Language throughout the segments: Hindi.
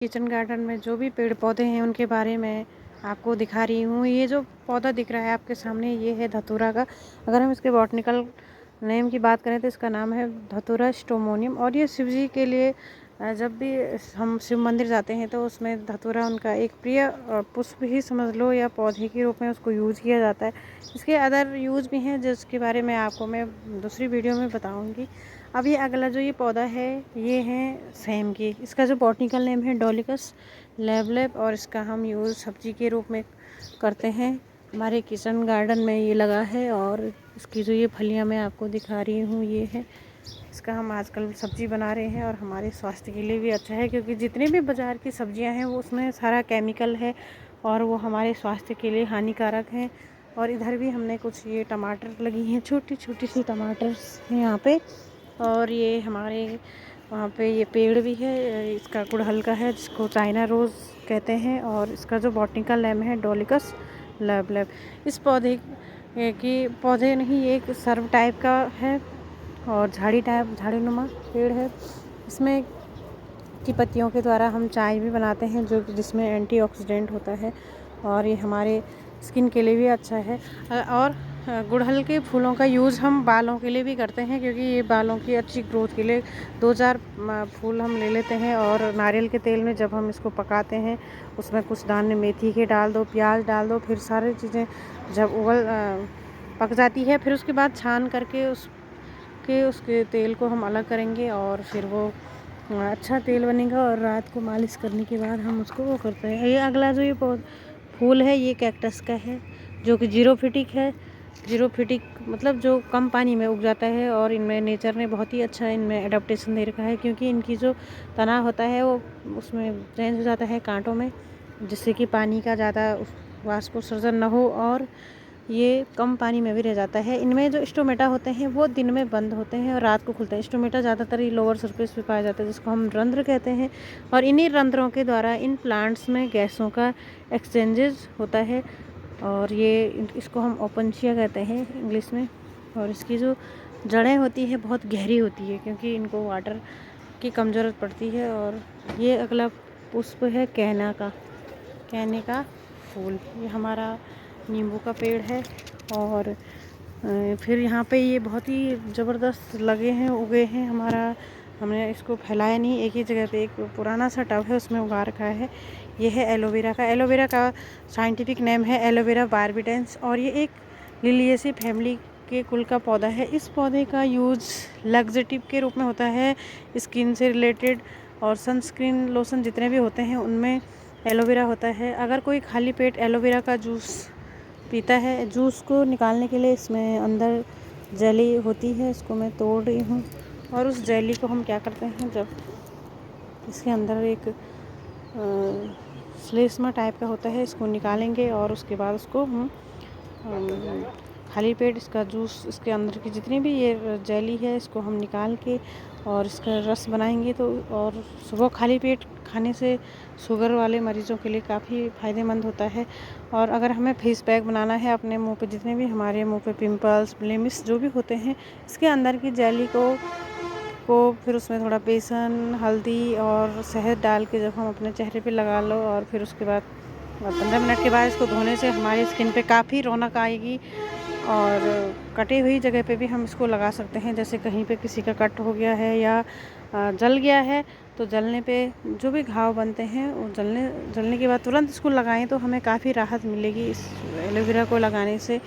किचन गार्डन में जो भी पेड़ पौधे हैं उनके बारे में आपको दिखा रही हूँ। ये जो पौधा दिख रहा है आपके सामने, ये है धतूरा का। अगर हम इसके बॉटनिकल नेम की बात करें तो इसका नाम है धतूरा स्टोमोनियम। और ये शिव जी के लिए जब भी हम शिव मंदिर जाते हैं तो उसमें धतूरा उनका एक प्रिय पुष्प ही समझ लो या पौधे के रूप में उसको यूज़ किया जाता है। इसके अदर यूज़ भी हैं जिसके बारे में आपको मैं दूसरी वीडियो में बताऊँगी। अब ये अगला जो ये पौधा है ये है सेम की। इसका जो बॉटनिकल नेम है डॉलिकस लैबलेब और इसका हम यूज़ सब्जी के रूप में करते हैं। हमारे किचन गार्डन में ये लगा है और इसकी जो ये फलियां मैं आपको दिखा रही हूँ ये है। इसका हम आजकल सब्ज़ी बना रहे हैं और हमारे स्वास्थ्य के लिए भी अच्छा है, क्योंकि जितने भी बाज़ार की सब्जियां हैं वो उसमें सारा केमिकल है और वो हमारे स्वास्थ्य के लिए हानिकारक हैं। और इधर भी हमने कुछ ये टमाटर लगी हैं, छोटी छोटी सी टमाटर हैं यहाँ पे। और ये हमारे वहाँ पे ये पेड़ भी है, इसका गुड़हल का है जिसको चाइना रोज़ कहते हैं। और इसका जो बॉटनिकल नेम है डॉलिकस लैबलेब। इस पौधे नहीं, ये एक सर्व टाइप का है और झाड़ीनुमा पेड़ है। इसमें की पत्तियों के द्वारा हम चाय भी बनाते हैं जो जिसमें एंटीऑक्सीडेंट होता है और ये हमारे स्किन के लिए भी अच्छा है। और गुड़हल के फूलों का यूज़ हम बालों के लिए भी करते हैं, क्योंकि ये बालों की अच्छी ग्रोथ के लिए 2-4 फूल हम ले लेते हैं और नारियल के तेल में जब हम इसको पकाते हैं उसमें कुछ दाने मेथी के डाल दो, प्याज डाल दो, फिर सारी चीज़ें जब पक जाती है फिर उसके बाद छान करके उसके तेल को हम अलग करेंगे और फिर वो अच्छा तेल बनेगा। और रात को मालिश करने के बाद हम उसको वो करते हैं। ये अगला जो ये फूल है ये कैक्टस का है जो कि जीरोफिटिक मतलब जो कम पानी में उग जाता है। और इनमें नेचर ने बहुत ही अच्छा इनमें एडाप्टेशन दे रखा है, क्योंकि इनकी जो तना होता है वो उसमें चेंज हो जाता है कांटों में, जिससे कि पानी का ज़्यादा वाष्पोत्सर्जन न हो और ये कम पानी में भी रह जाता है। इनमें जो स्टोमेटा होते हैं वो दिन में बंद होते हैं और रात को खुलते हैं। स्टोमेटा ज़्यादातर ये लोअर सरफेस पे पाया जाता है जिसको हम रंध्र कहते हैं। और इन्हीं रंध्रों के द्वारा इन प्लांट्स में गैसों का एक्सचेंजेस होता है और ये इसको हम ओपनशिया कहते हैं इंग्लिश में। और इसकी जो जड़ें होती है बहुत गहरी होती है, क्योंकि इनको वाटर की कम ज़रूरत पड़ती है। और ये अगला पुष्प है कहने का फूल। ये हमारा नींबू का पेड़ है और फिर यहाँ पे ये बहुत ही ज़बरदस्त लगे हैं, उगे हैं। हमने इसको फैलाया नहीं, एक ही जगह पे एक पुराना सा टब है उसमें उगा रखा है। ये है एलोवेरा का साइंटिफिक नेम है एलोवेरा बारबेडेंस और ये एक लिलिएसी फैमिली के कुल का पौधा है। इस पौधे का यूज़ लग्जेटिव के रूप में होता है स्किन से रिलेटेड, और सनस्क्रीन लोशन जितने भी होते हैं उनमें एलोवेरा होता है। अगर कोई खाली पेट एलोवेरा का जूस पीता है, जूस को निकालने के लिए इसमें अंदर जेली होती है, इसको मैं तोड़ रही हूँ। और उस जेली को हम क्या करते हैं, जब इसके अंदर एक श्लेष्मा टाइप का होता है, इसको निकालेंगे और उसके बाद उसको हम खाली पेट इसका जूस, इसके अंदर की जितनी भी ये जेली है इसको हम निकाल के और इसका रस बनाएंगे तो, और सुबह खाली पेट खाने से शुगर वाले मरीज़ों के लिए काफ़ी फ़ायदेमंद होता है। और अगर हमें फेस पैक बनाना है अपने मुंह पे, जितने भी हमारे मुंह पे पिंपल्स ब्लेमिश जो भी होते हैं, इसके अंदर की जेली को फिर उसमें थोड़ा बेसन, हल्दी और शहद डाल के जब हम अपने चेहरे पे लगा लो और फिर उसके बाद 15 मिनट के बाद इसको धोने से हमारी स्किन पे काफ़ी रौनक आएगी। और कटी हुई जगह पे भी हम इसको लगा सकते हैं, जैसे कहीं पे किसी का कट हो गया है या जल गया है तो जलने पे जो भी घाव बनते हैं वो जलने के बाद तुरंत इसको लगाएं तो हमें काफ़ी राहत मिलेगी इस एलोवेरा को लगाने से।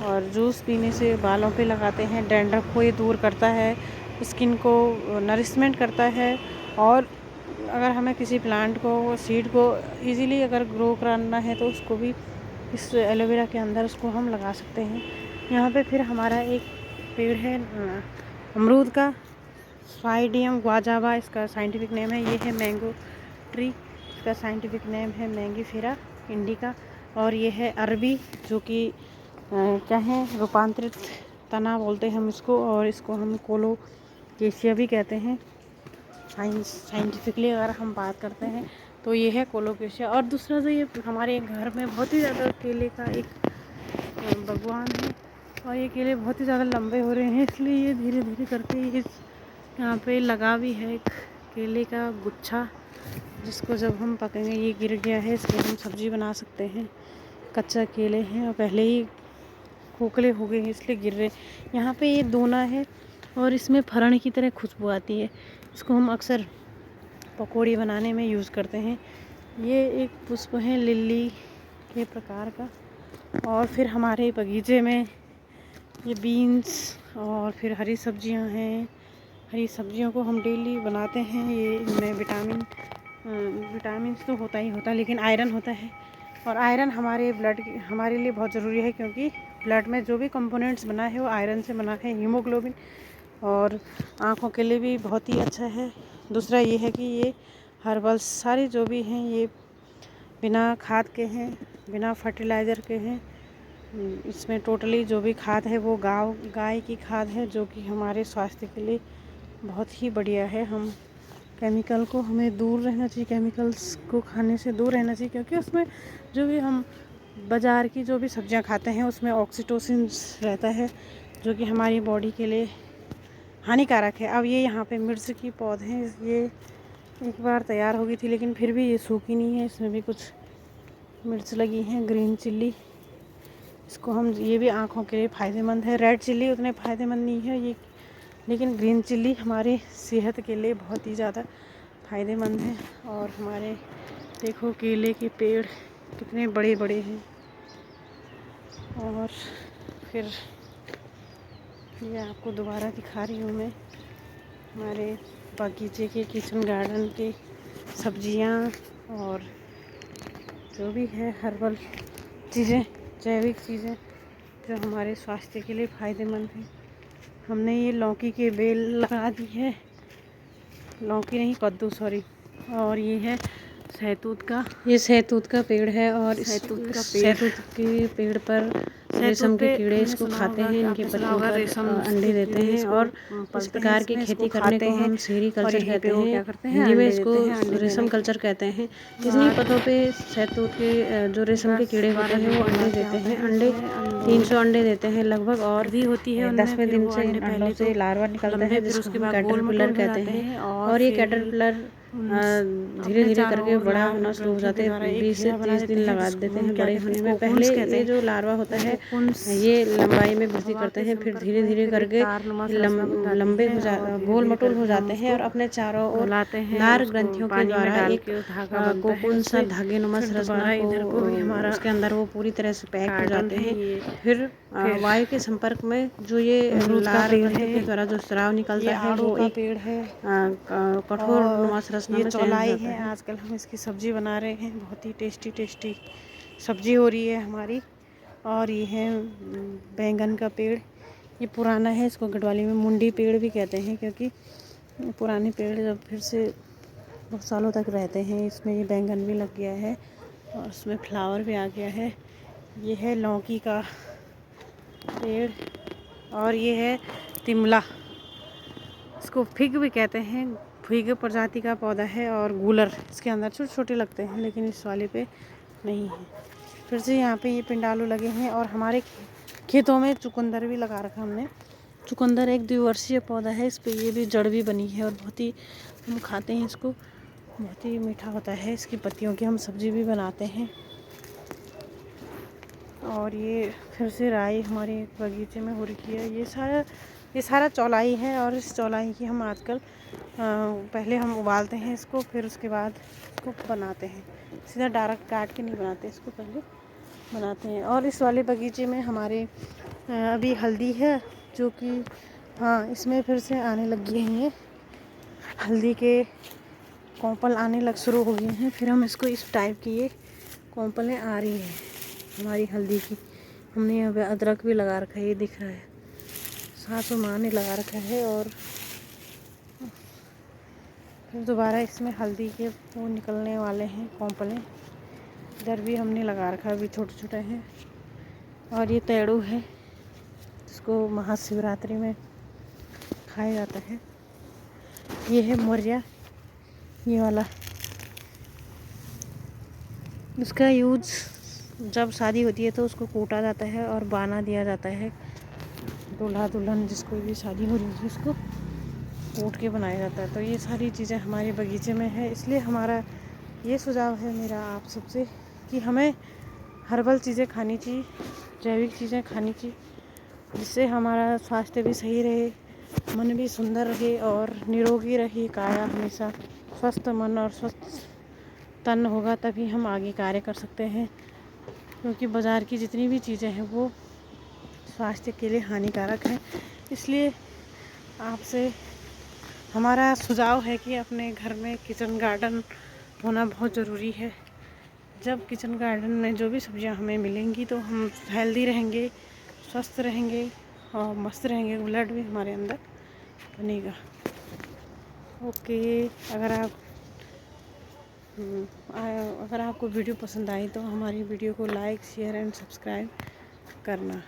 और जूस पीने से बालों पे लगाते हैं, डैंड्रफ को ये दूर करता है, स्किन को नरिशमेंट करता है। और अगर हमें किसी प्लांट को सीड को इजीली अगर ग्रो कराना है तो उसको भी इस एलोवेरा के अंदर उसको हम लगा सकते हैं। यहाँ पे फिर हमारा एक पेड़ है अमरूद का, स्वाइडियम ग्वाजावा इसका साइंटिफिक नेम है। ये है मैंगो ट्री, इसका साइंटिफिक नेम है मैंगीफेरा इंडिका। और ये है अरबी जो कि क्या है रूपांतरित तना बोलते हैं हम इसको, और इसको हम कोलोकेशिया भी कहते हैं साइंटिफिकली अगर हम बात करते हैं तो ये है कोलोकेशिया। और दूसरा जो ये हमारे घर में बहुत ही ज़्यादा केले का एक बागवान है और ये केले बहुत ही ज़्यादा लंबे हो रहे हैं, इसलिए ये धीरे धीरे करके यहाँ पे लगा भी है एक केले का गुच्छा जिसको जब हम पकेंगे, ये गिर गया है, इसके हम सब्ज़ी बना सकते हैं। कच्चा केले हैं और पहले ही खोखले हो गए हैं इसलिए गिर रहे। यहाँ पे ये दोना है और इसमें फरण की तरह खुशबू आती है। इसको हम अक्सर पकौड़ी बनाने में यूज़ करते हैं। ये एक पुष्प है लिली के प्रकार का। और फिर हमारे बगीचे में ये बीन्स और फिर हरी सब्जियां हैं। हरी सब्जियों को हम डेली बनाते हैं। ये इनमें विटामिन तो होता ही होता है, लेकिन आयरन होता है। और आयरन हमारे लिए बहुत ज़रूरी है, क्योंकि ब्लड में जो भी कंपोनेंट्स बना है वो आयरन से बना है, हीमोग्लोबिन। और आँखों के लिए भी बहुत ही अच्छा है। दूसरा ये है कि ये हर्बल्स सारे जो भी हैं ये बिना खाद के हैं, बिना फर्टिलाइज़र के हैं। इसमें टोटली जो भी खाद है वो गाय की खाद है, जो कि हमारे स्वास्थ्य के लिए बहुत ही बढ़िया है। केमिकल को हमें दूर रहना चाहिए, केमिकल्स को खाने से दूर रहना चाहिए, क्योंकि उसमें जो भी हम बाज़ार की जो भी सब्जियां खाते हैं उसमें ऑक्सीटोसिन रहता है, जो कि हमारी बॉडी के लिए हानिकारक है। अब ये यहाँ पे मिर्च की पौधे हैं, ये एक बार तैयार हो गई थी, लेकिन फिर भी ये सूखी नहीं है। इसमें भी कुछ मिर्च लगी हैं, ग्रीन चिल्ली। इसको हम, ये भी आँखों के लिए फ़ायदेमंद है। रेड चिल्ली उतने फ़ायदेमंद नहीं है ये, लेकिन ग्रीन चिल्ली हमारी सेहत के लिए बहुत ही ज़्यादा फ़ायदेमंद है। और हमारे देखो केले के पेड़ कितने बड़े बड़े हैं। और फिर ये आपको दोबारा दिखा रही हूँ मैं हमारे बगीचे के, किचन गार्डन के सब्जियाँ और जो भी है हर्बल चीज़ें, जैविक चीज़ें जो हमारे स्वास्थ्य के लिए फ़ायदेमंद हैं। हमने ये लौकी के बेल लगा दी है, लौकी नहीं कद्दू सॉरी। और ये है सहतूत का पेड़ है। और सहतूत के पेड़ पर रेशम के कीड़े इसको खाते हैं, इनके पत्तियों पर अंडे देते हैं। और इस प्रकार की खेती करने को हम सेरी कल्चर कहते हैं, हिंदी में इसको रेशम कल्चर कहते हैं। इन्हीं पतों पे सहतूत के जो रेशम के कीड़े होते हैं वो अंडे देते हैं। अंडे 300 अंडे देते हैं लगभग। और भी होती है 10वें दिन से अंडों से लार्वा निकलता है, जिसको हम कैटरपिलर कहते हैं। और ये कैटरपिलर धीरे धीरे करके बड़ा होना शुरू हो जाते हैं। 20 से 30 दिन लगा देते हैं बड़े होने में। पहले ये जो लार्वा होता है ये लंबाई में वृद्धि करते हैं, फिर धीरे धीरे करके लंबे गोल मटोल हो जाते हैं और अपने चारों ओर लार ग्रंथियों के द्वारा एक कोकून सा धागेनुमा संरचना को, उसके अंदर वो पूरी तरह से पैक हो जाते हैं। फिर वायु के संपर्क में जो ये लार ग्रंथियों के द्वारा जो स्राव निकलता है वो एक पेड़ है कठोर नुमा संरचना में चौलाई है। आजकल हम इसकी सब्जी बना रहे हैं, बहुत ही टेस्टी सब्जी हो रही है हमारी। और ये है बैंगन का पेड़, ये पुराना है, इसको गढ़वाली में मुंडी पेड़ भी कहते हैं, क्योंकि पुराने पेड़ जब फिर से बहुत सालों तक रहते हैं। इसमें ये बैंगन भी लग गया है और उसमें फ्लावर भी आ गया है। ये है लौकी का पेड़। और ये है तिमला, इसको फिग भी कहते हैं, फिग प्रजाति का पौधा है। और गूलर इसके अंदर छोटे छोटे लगते हैं, लेकिन इस वाले पे नहीं है। फिर से यहाँ पे ये पिंडालू लगे हैं। और हमारे खेतों में चुकंदर भी लगा रखा हमने। चुकंदर एक द्विवर्षीय पौधा है, इस पे ये भी जड़ भी बनी है और बहुत ही हम खाते हैं इसको, बहुत ही मीठा होता है। इसकी पत्तियों की हम सब्जी भी बनाते हैं। और ये फिर से राई हमारे बगीचे में हो रखी है। ये सारा चौलाई है। और इस चौलाई की हम आजकल पहले हम उबालते हैं इसको, फिर उसके बाद इसको बनाते हैं। सीधा डायरेक्ट काट के नहीं बनाते, इसको पहले बनाते हैं। और इस वाले बगीचे में हमारे अभी हल्दी है, जो कि हाँ इसमें फिर से आने लगी हैं, हल्दी के कॉम्पल आने लग शुरू हो गए हैं। फिर हम इसको इस टाइप की ये कॉम्पलें आ रही हैं हमारी हल्दी की। हमने यहाँ पे अदरक भी लगा रखा है, ये दिख रहा है, सासू माँ ने लगा रखा है। और फिर दोबारा इसमें हल्दी के वो निकलने वाले हैं कॉम्पलें। इधर भी हमने लगा रखा है, अभी छोटे छोटे हैं। और ये तेड़ू है, जिसको महाशिवरात्रि में खाया जाता है। ये है मोरिया, ये वाला, उसका यूज जब शादी होती है तो उसको कूटा जाता है और बाना दिया जाता है। दूल्हा दुल्हन जिसको भी शादी हो रही है उसको कूट के बनाया जाता है। तो ये सारी चीज़ें हमारे बगीचे में है, इसलिए हमारा ये सुझाव है मेरा आप सबसे कि हमें हर्बल चीज़ें खानी चाहिए, जैविक चीज़ें खानी चाहिए, जिससे हमारा स्वास्थ्य भी सही रहे, मन भी सुंदर रहे और निरोगी रहे। काया हमेशा स्वस्थ मन और स्वस्थ तन होगा तभी हम आगे कार्य कर सकते हैं, क्योंकि बाज़ार की जितनी भी चीज़ें हैं वो स्वास्थ्य के लिए हानिकारक हैं। इसलिए आपसे हमारा सुझाव है कि अपने घर में किचन गार्डन होना बहुत ज़रूरी है। जब किचन गार्डन में जो भी सब्जियां हमें मिलेंगी तो हम हेल्दी रहेंगे, स्वस्थ रहेंगे और मस्त रहेंगे, ब्लड भी हमारे अंदर बनेगा। ओके, अगर आपको वीडियो पसंद आई तो हमारी वीडियो को लाइक, शेयर एंड सब्सक्राइब करना।